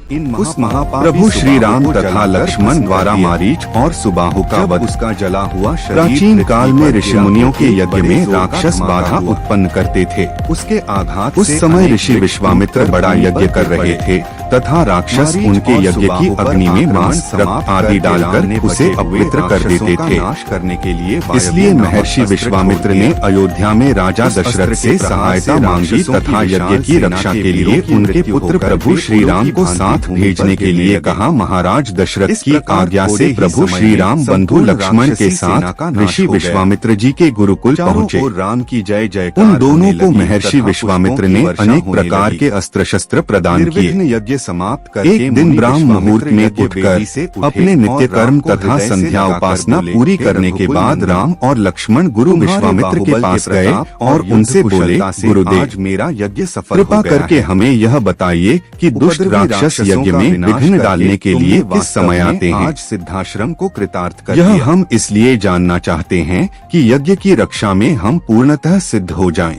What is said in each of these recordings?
उस प्रभु श्री राम तथा लक्ष्मण द्वारा मारीच और सुबाहु का वध उसका जला हुआ प्राचीन काल में ऋषि मुनियों के यज्ञ में राक्षस बाधा उत्पन्न करते थे। उसके आघात उस समय ऋषि विश्वामित्र बड़ा यज्ञ कर रहे थे तथा राक्षस उनके यज्ञ की अग्नि में मांस रक्त आदि डालकर उसे अपवित्र कर देते थे। नाश करने के लिए इसलिए महर्षि विश्वामित्र ने अयोध्या में राजा दशरथ से सहायता मांगी तथा यज्ञ की रक्षा के लिए उनके पुत्र प्रभु श्री राम को साथ भेजने के लिए कहा। महाराज दशरथ की आज्ञा से प्रभु श्री राम बंधु लक्ष्मण के साथ ऋषि विश्वामित्र जी के गुरुकुल पहुँचे। राम की जय जय। उन दोनों को महर्षि विश्वामित्र ने अनेक प्रकार के अस्त्र शस्त्र प्रदान किए। यज्ञ समाप्त कर एक दिन ब्राह्म मुहूर्त में उठकर अपने नित्य कर्म तथा संध्या उपासना पूरी करने के बाद राम और लक्ष्मण गुरु विश्वामित्र के पास गए और उनसे बोले, गुरुदेव मेरा यज्ञ सफल कृपा करके हमें यह बताइए कि दुष्ट राक्षस यज्ञ में विघ्न डालने के लिए किस समय आते हैं। आज सिद्धाश्रम को कृतार्थ कर यह हम इसलिए जानना चाहते हैं कि यज्ञ की रक्षा में हम पूर्णतः सिद्ध हो जाएं।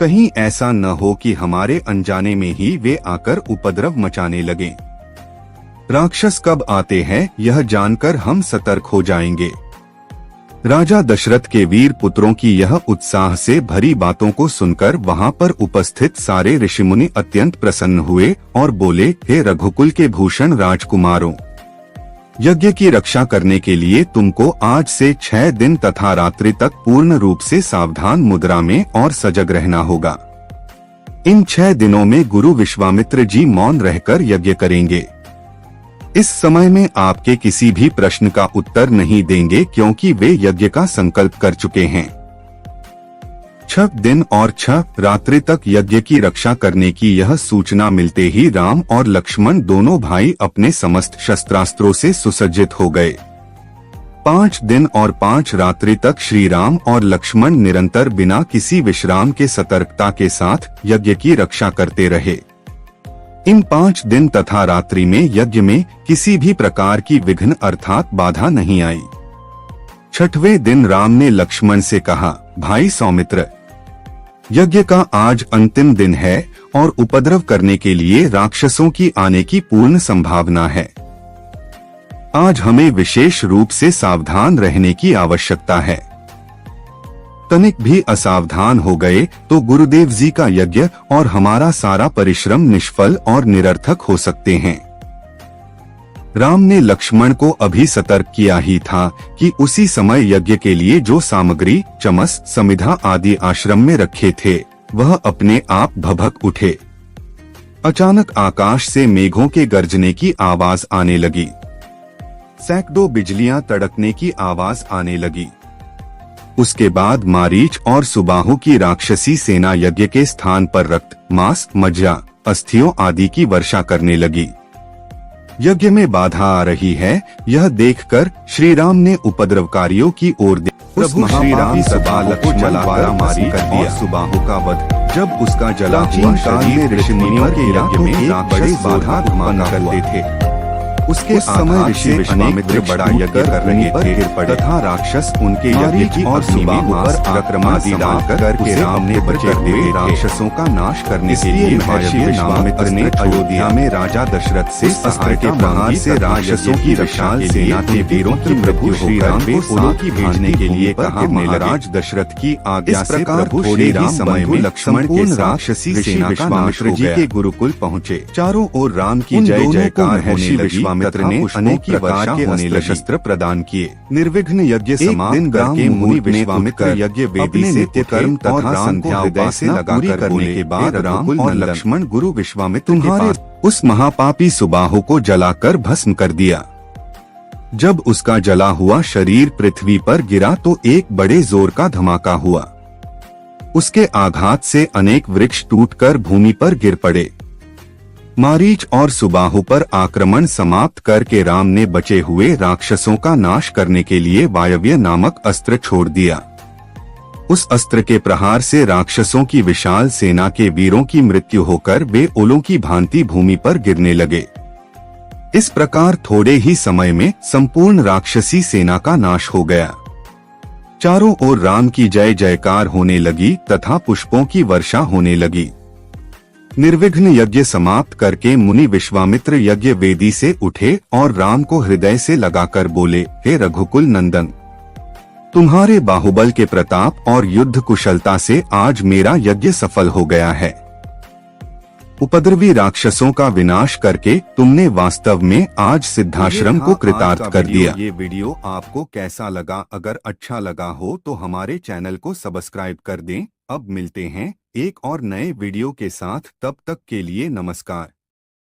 कहीं ऐसा न हो कि हमारे अनजाने में ही वे आकर उपद्रव मचाने लगें। राक्षस कब आते हैं यह जानकर हम सतर्क हो जाएंगे। राजा दशरथ के वीर पुत्रों की यह उत्साह से भरी बातों को सुनकर वहां पर उपस्थित सारे ऋषिमुनि अत्यंत प्रसन्न हुए और बोले, हे रघुकुल के भूषण राजकुमारों, यज्ञ की रक्षा करने के लिए तुमको आज से 6 दिन तथा रात्रि तक पूर्ण रूप से सावधान मुद्रा में और सजग रहना होगा। इन 6 दिनों में गुरु विश्वामित्र जी मौन रहकर यज्ञ करेंगे। इस समय में आपके किसी भी प्रश्न का उत्तर नहीं देंगे क्योंकि वे यज्ञ का संकल्प कर चुके हैं। 6 दिन और 6 रात्रि तक यज्ञ की रक्षा करने की यह सूचना मिलते ही राम और लक्ष्मण दोनों भाई अपने समस्त शस्त्रास्त्रों से सुसज्जित हो गए। 5 दिन और 5 रात्रि तक श्री राम और लक्ष्मण निरंतर बिना किसी विश्राम के सतर्कता के साथ यज्ञ की रक्षा करते रहे। इन 5 दिन तथा रात्रि में यज्ञ में किसी भी प्रकार की विघ्न अर्थात बाधा नहीं आई। 6वें दिन राम ने लक्ष्मण से कहा, भाई सौमित्र, यज्ञ का आज अंतिम दिन है और उपद्रव करने के लिए राक्षसों की आने की पूर्ण संभावना है। आज हमें विशेष रूप से सावधान रहने की आवश्यकता है। तनिक भी असावधान हो गए तो गुरुदेव जी का यज्ञ और हमारा सारा परिश्रम निष्फल और निरर्थक हो सकते हैं। राम ने लक्ष्मण को अभी सतर्क किया ही था कि उसी समय यज्ञ के लिए जो सामग्री, चमस, समिधा आदि आश्रम में रखे थे वह अपने आप भभक उठे। अचानक आकाश से मेघों के गरजने की आवाज आने लगी। सैकड़ों बिजलियां तड़कने की आवाज आने लगी। उसके बाद मारीच और सुबाहु की राक्षसी सेना यज्ञ के स्थान पर रक्त, मांस, मज्जा, अस्थियों आदि की वर्षा करने लगी। यज्ञ में बाधा आ रही है यह देखकर श्री राम ने उपद्रवकारियों की ओर प्रभु श्री राम सभा लक्ष्मण द्वारा मारी कर दिया सुबाहु का वध। जब उसका जला हुआ शरीर ऋषि मुनियों के यज्ञ में एक बड़ी बाधा उत्पन्न करते थे। उसके समय ऋषि विश्वामित्र बड़ा यज्ञ कर रहे थे तथा राक्षस उनके यज्ञ की और सुबाहु पर आक्रमणादि डालकर के राम ने बचे हुए राक्षसों का नाश करने के लिए महर्षि विश्वामित्र ने अयोध्या में राजा दशरथ से अस्त्र के प्रहार से राक्षसों की विशाल सेना के वीरों की मृत्यु श्री राम को साथ भेजने के लिए कहा। महाराज दशरथ की आज्ञा से प्रभु थोड़े ही समय में लक्ष्मण के राक्षसी सेना विश्वामित्र जी के गुरुकुल पहुँचे। चारों ओर राम की जय जयकार महर्षि विश्वामित्र ने अनेक प्रकार के अस्त्र शस्त्र प्रदान किए। निर्विघ्न यज्ञ समाप्त करके मुनि विश्वामित्र यज्ञ वेदी से नित्य कर्म तथा संध्या उपासना लगाकर करने के बाद राम और लक्ष्मण गुरु विश्वामित्र तुम्हारे उस महापापी सुबाहु को जलाकर भस्म कर दिया। जब उसका जला हुआ शरीर पृथ्वी पर गिरा तो एक बड़े जोर का धमाका हुआ। उसके आघात से अनेक वृक्ष टूटकर भूमि पर गिर पड़े। मारीच और सुबाहु पर आक्रमण समाप्त करके राम ने बचे हुए राक्षसों का नाश करने के लिए वायव्य नामक अस्त्र छोड़ दिया। उस अस्त्र के प्रहार से राक्षसों की विशाल सेना के वीरों की मृत्यु होकर वे ओलों की भांति भूमि पर गिरने लगे। इस प्रकार थोड़े ही समय में संपूर्ण राक्षसी सेना का नाश हो गया। चारों ओर राम की जय जयकार होने लगी तथा पुष्पों की वर्षा होने लगी। निर्विघ्न यज्ञ समाप्त करके मुनि विश्वामित्र यज्ञ वेदी से उठे और राम को हृदय से लगाकर बोले, हे रघुकुल नंदन, तुम्हारे बाहुबल के प्रताप और युद्ध कुशलता से आज मेरा यज्ञ सफल हो गया है। उपद्रवी राक्षसों का विनाश करके तुमने वास्तव में आज सिद्धाश्रम को कृतार्थ कर दिया। ये वीडियो आपको कैसा लगा? अगर अच्छा लगा हो तो हमारे चैनल को सब्सक्राइब कर दें। अब मिलते हैं एक और नए वीडियो के साथ, तब तक के लिए नमस्कार।